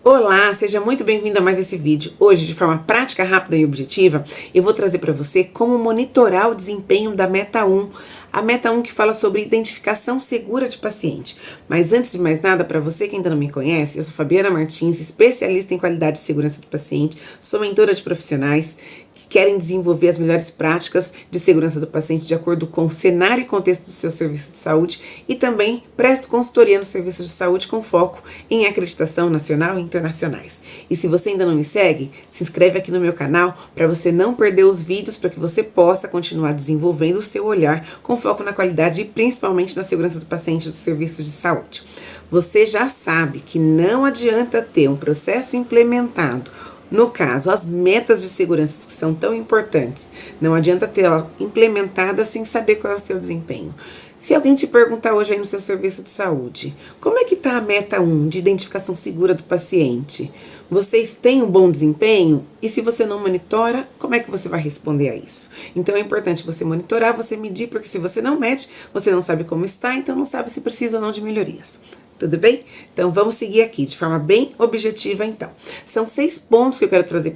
Olá, seja muito bem-vindo a mais esse vídeo. Hoje, de forma prática, rápida e objetiva, eu vou trazer para você como monitorar o desempenho da Meta 1. A Meta 1 que fala sobre identificação segura de paciente. Mas antes de mais nada, para você que ainda não me conhece, eu sou Fabiana Martins, especialista em qualidade e segurança do paciente, sou mentora de profissionais que querem desenvolver as melhores práticas de segurança do paciente de acordo com o cenário e contexto do seu serviço de saúde e também presto consultoria no serviço de saúde com foco em acreditação nacional e internacionais. E se você ainda não me segue, se inscreve aqui no meu canal para você não perder os vídeos, para que você possa continuar desenvolvendo o seu olhar com foco na qualidade e principalmente na segurança do paciente dos serviços de saúde. Você já sabe que não adianta ter um processo implementado. No caso, as metas de segurança que são tão importantes, não adianta tê-la implementada sem saber qual é o seu desempenho. Se alguém te perguntar hoje aí no seu serviço de saúde, como é que está a meta 1 de identificação segura do paciente? Vocês têm um bom desempenho? E se você não monitora, como é que você vai responder a isso? Então é importante você monitorar, você medir, porque se você não mede, você não sabe como está, então não sabe se precisa ou não de melhorias. Tudo bem? Então vamos seguir aqui de forma bem objetiva então. São 6 pontos que eu quero trazer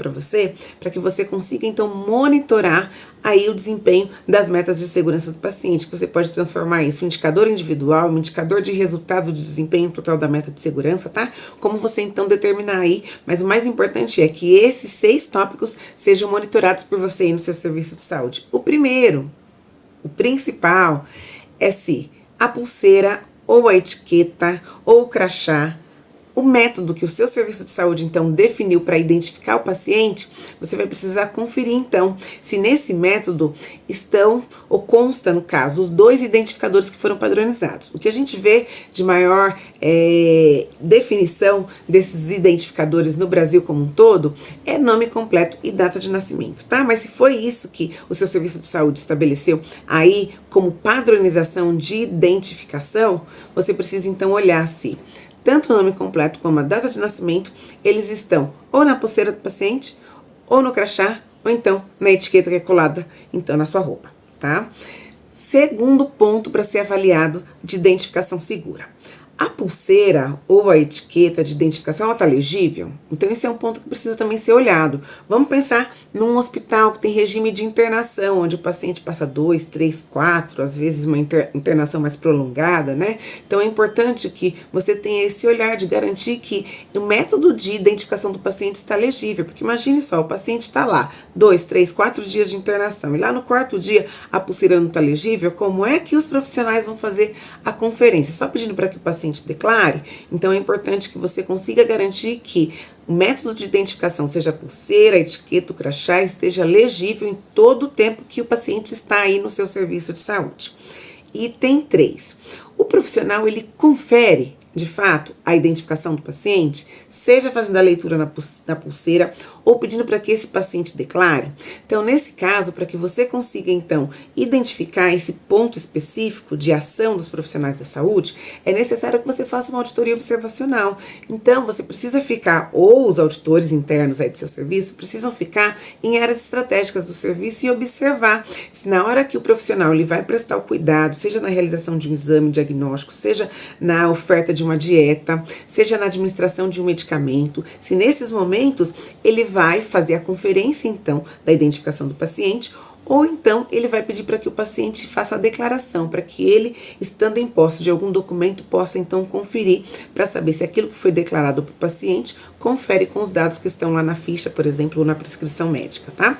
para que você consiga então monitorar aí o desempenho das metas de segurança do paciente. Você pode transformar isso em indicador individual, um indicador de resultado de desempenho total da meta de segurança, tá? Como você então determinar aí, mas o mais importante é que esses 6 tópicos sejam monitorados por você aí no seu serviço de saúde. O primeiro, o principal, é se a pulseira ou a etiqueta, ou o crachá, o método que o seu serviço de saúde, então, definiu para identificar o paciente, você vai precisar conferir, então, se nesse método estão, ou consta, no caso, os 2 identificadores que foram padronizados. O que a gente vê de maior definição desses identificadores no Brasil como um todo é nome completo e data de nascimento, tá? Mas se foi isso que o seu serviço de saúde estabeleceu aí como padronização de identificação, você precisa, então, olhar se tanto o nome completo como a data de nascimento, eles estão ou na pulseira do paciente, ou no crachá, ou então na etiqueta que é colada, então, na sua roupa, tá? Segundo ponto para ser avaliado de identificação segura. A pulseira ou a etiqueta de identificação, ela está legível? Então, esse é um ponto que precisa também ser olhado. Vamos pensar num hospital que tem regime de internação, onde o paciente passa 2, 3, 4, às vezes uma internação mais prolongada, né? Então, é importante que você tenha esse olhar de garantir que o método de identificação do paciente está legível, porque imagine só, o paciente está lá, 2, 3, 4 dias de internação, e lá no 4º dia a pulseira não está legível, como é que os profissionais vão fazer a conferência? Só pedindo para que o paciente declare? Então é importante que você consiga garantir que o método de identificação, seja a pulseira, a etiqueta, o crachá, esteja legível em todo o tempo que o paciente está aí no seu serviço de saúde. Item 3. O profissional, ele confere, de fato, a identificação do paciente, seja fazendo a leitura na pulseira ou pedindo para que esse paciente declare. Então, nesse caso, para que você consiga, então, identificar esse ponto específico de ação dos profissionais da saúde, é necessário que você faça uma auditoria observacional. Então, você precisa ficar, ou os auditores internos aí do seu serviço, precisam ficar em áreas estratégicas do serviço e observar se na hora que o profissional ele vai prestar o cuidado, seja na realização de um exame diagnóstico, seja na oferta de uma dieta, seja na administração de um medicamento, se nesses momentos ele vai fazer a conferência, então, da identificação do paciente, ou então ele vai pedir para que o paciente faça a declaração, para que ele, estando em posse de algum documento, possa então conferir para saber se aquilo que foi declarado para o paciente confere com os dados que estão lá na ficha, por exemplo, ou na prescrição médica, tá?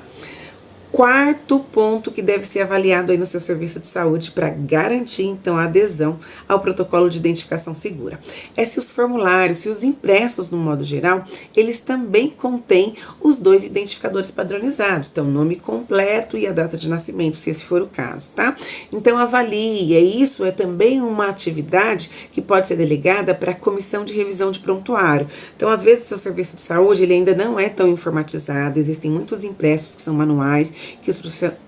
4º ponto que deve ser avaliado aí no seu serviço de saúde para garantir, então, a adesão ao protocolo de identificação segura. É se os formulários, se os impressos, no modo geral, eles também contêm os 2 identificadores padronizados, então, nome completo e a data de nascimento, se esse for o caso, tá? Então, avalie, isso é também uma atividade que pode ser delegada para a comissão de revisão de prontuário. Então, às vezes, o seu serviço de saúde, ele ainda não é tão informatizado, existem muitos impressos que são manuais, que os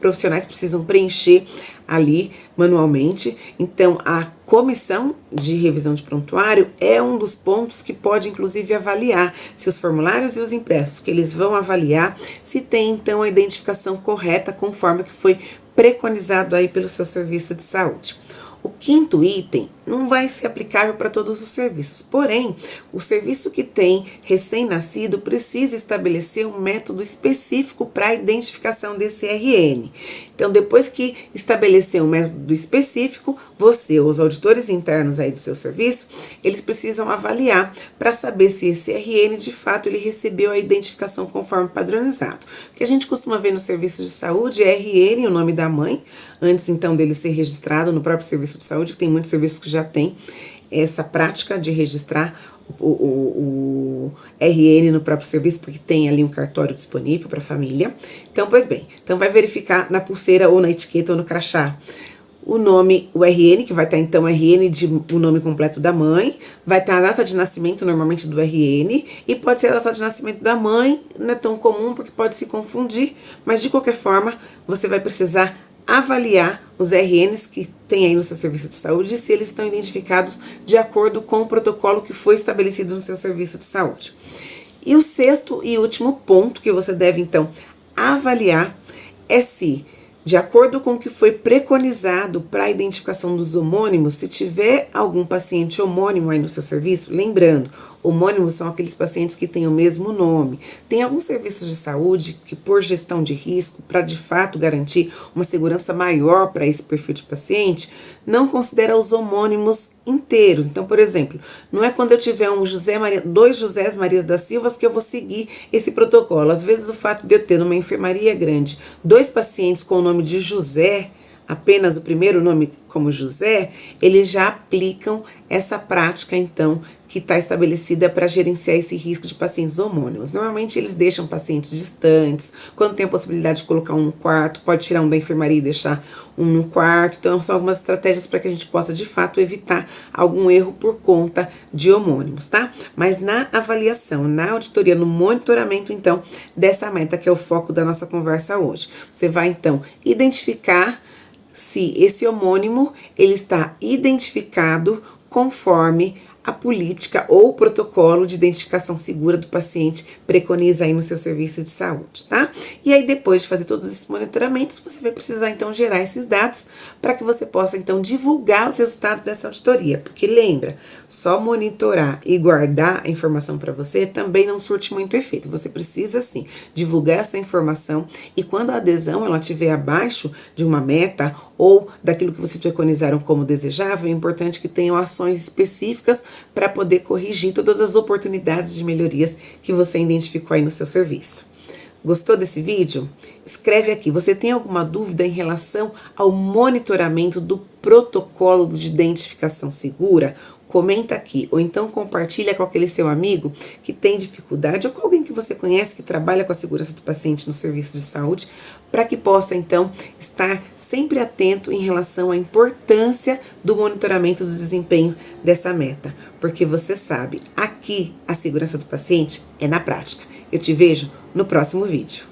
profissionais precisam preencher ali manualmente. Então, a comissão de revisão de prontuário é um dos pontos que pode, inclusive, avaliar se os formulários e os impressos que eles vão avaliar, se tem, então, a identificação correta conforme que foi preconizado aí pelo seu serviço de saúde. O quinto item não vai ser aplicável para todos os serviços, porém, o serviço que tem recém-nascido precisa estabelecer um método específico para a identificação desse RN. Então, depois que estabelecer um método específico, você, os auditores internos aí do seu serviço, eles precisam avaliar para saber se esse RN, de fato, ele recebeu a identificação conforme padronizado. O que a gente costuma ver no serviço de saúde é RN, o nome da mãe, antes então dele ser registrado no próprio serviço de saúde, que tem muitos serviços que já tem essa prática de registrar o RN no próprio serviço, porque tem ali um cartório disponível para a família. Então, pois bem, então vai verificar na pulseira ou na etiqueta ou no crachá o nome, o RN, que vai estar então RN o nome completo da mãe, vai estar a data de nascimento normalmente do RN, e pode ser a data de nascimento da mãe, não é tão comum porque pode se confundir, mas de qualquer forma você vai precisar avaliar os RNs que tem aí no seu serviço de saúde e se eles estão identificados de acordo com o protocolo que foi estabelecido no seu serviço de saúde. E o sexto e último ponto que você deve então avaliar é se, de acordo com o que foi preconizado para a identificação dos homônimos, se tiver algum paciente homônimo aí no seu serviço, lembrando, homônimos são aqueles pacientes que têm o mesmo nome. Tem alguns serviços de saúde que, por gestão de risco, para de fato garantir uma segurança maior para esse perfil de paciente, não considera os homônimos inteiros. Então, por exemplo, não é quando eu tiver dois Josés Marias da Silva que eu vou seguir esse protocolo. Às vezes o fato de eu ter numa enfermaria grande 2 pacientes com o nome de José, apenas o primeiro nome como José, eles já aplicam essa prática, então, que está estabelecida para gerenciar esse risco de pacientes homônimos. Normalmente eles deixam pacientes distantes, quando tem a possibilidade de colocar um no quarto, pode tirar um da enfermaria e deixar um no quarto. Então são algumas estratégias para que a gente possa de fato evitar algum erro por conta de homônimos, tá? Mas na avaliação, na auditoria, no monitoramento então dessa meta, que é o foco da nossa conversa hoje, você vai então identificar se esse homônimo ele está identificado conforme a política ou protocolo de identificação segura do paciente preconiza aí no seu serviço de saúde, tá? E aí depois de fazer todos esses monitoramentos, você vai precisar então gerar esses dados para que você possa então divulgar os resultados dessa auditoria, porque lembra, só monitorar e guardar a informação para você também não surte muito efeito. Você precisa sim divulgar essa informação e quando a adesão ela estiver abaixo de uma meta ou daquilo que vocês preconizaram como desejável, é importante que tenham ações específicas para poder corrigir todas as oportunidades de melhorias que você identificou aí no seu serviço. Gostou desse vídeo? Escreve aqui, você tem alguma dúvida em relação ao monitoramento do protocolo de identificação segura? Comenta aqui, ou então compartilha com aquele seu amigo que tem dificuldade, ou com alguém que você conhece que trabalha com a segurança do paciente no serviço de saúde, para que possa então estar sempre atento em relação à importância do monitoramento do desempenho dessa meta. Porque você sabe, aqui a segurança do paciente é na prática. Eu te vejo no próximo vídeo.